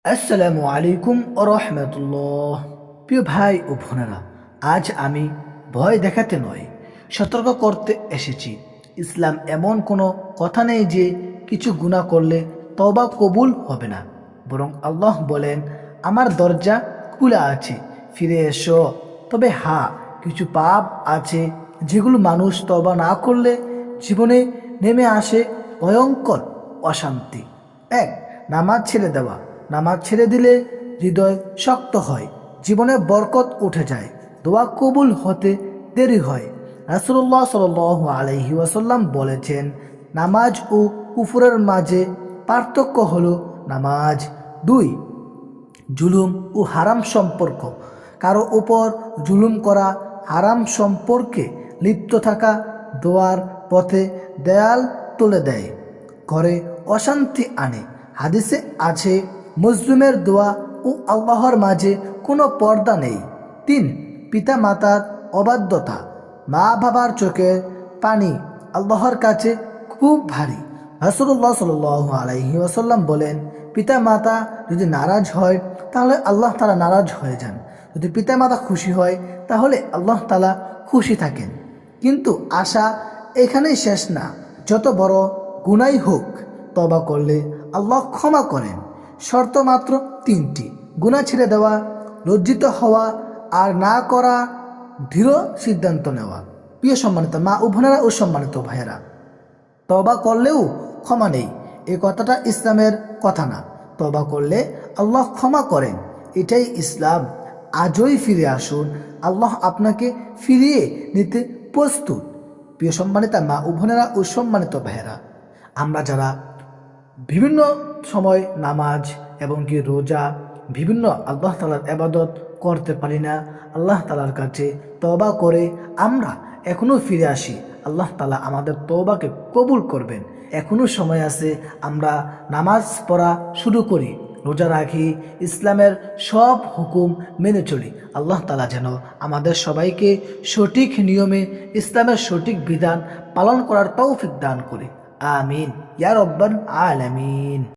আসসালামু আলাইকুম ও রহমতুল্লাহ। প্রিয় ভাই ও বোনেরা, আজ আমি ভয় দেখাতে নয়, সতর্ক করতে এসেছি। ইসলাম এমন কোনো কথা নেই যে কিছু গুনাহ করলে তওবা কবুল হবে না। বরং আল্লাহ বলেন, আমার দরজা খোলা আছে, ফিরে এসো। তবে হ্যাঁ, কিছু পাপ আছে যেগুলো মানুষ তওবা না করলে জীবনে নেমে আসে ভয়ঙ্কর অশান্তি। এক, নামাজ ছেড়ে দেওয়া। নামাজ ছেড়ে দিলে হৃদয় শক্ত হয়, জীবনে বরকত উঠে যায়, দোয়া কবুল হতে দেরি হয়। রাসূলুল্লাহ সাল্লাল্লাহু আলাইহি ওয়াসাল্লাম বলেছেন, নামাজ ও কুফরের মাঝে পার্থক্য হলো নামাজ। দুই, জুলুম ও হারাম সম্পর্ক। কারো উপর জুলুম করা, হারাম সম্পর্কে লিপ্ত থাকা দোয়ার পথে দেয়াল তুলে দেয়, ঘরে অশান্তি আনে। হাদিসে আছে, মুসলিমের দোয়া ও আল্লাহর মাঝে কোনো পর্দা নেই। তিন, পিতা মাতার অবাধ্যতা। মা বাবার চোখের পানি আল্লাহর কাছে খুব ভারী। রাসূলুল্লাহ সাল্লাল্লাহু আলাইহি ওয়াসাল্লাম বলেন, পিতা মাতা যদি নারাজ হয় তাহলে আল্লাহ তাআলা নারাজ হয়ে যান, যদি পিতা মাতা খুশি হয় তাহলে আল্লাহ তাআলা খুশি থাকেন। কিন্তু আশা এখানেই শেষ না, যত বড় গুনাই হোক তওবা করলে আল্লাহ ক্ষমা করেন। শর্ত মাত্র তিনটি: গুনাহ ছেড়ে দেওয়া, লজ্জিত হওয়া, আর না করা দৃঢ় সিদ্ধান্ত নেওয়া। প্রিয় সম্মানিত মা ও বোনেরা ও সম্মানিত ভাইয়েরা, তওবা করলেও ক্ষমা নেই, এই কথাটা ইসলামের কথা না। তওবা করলে আল্লাহ ক্ষমা করেন, এটাই ইসলাম। আজই ফিরে আসুন, আল্লাহ আপনাকে ফিরিয়ে নিতে প্রস্তুত। প্রিয় সম্মানিত মা ও বোনেরা ও সম্মানিত ভাইয়েরা, আমরা যারা বিভিন্ন সময় নামাজ এবং কি রোজা, বিভিন্ন আল্লাহ তাআলার ইবাদত করতে পারি না, আল্লাহ তাআলার কাছে তওবা করে আমরা এখনও ফিরে আসি, আল্লাহ তাআলা আমাদের তওবাকে কবুল করবেন। এখনও সময় আছে, আমরা নামাজ পড়া শুরু করি, রোজা রাখি, ইসলামের সব হুকুম মেনে চলি। আল্লাহ তাআলা যেন আমাদের সবাইকে সঠিক নিয়মে ইসলামের সঠিক বিধান পালন করার তৌফিক দান করে। আমিন ইয়া রব্বাল আলামিন।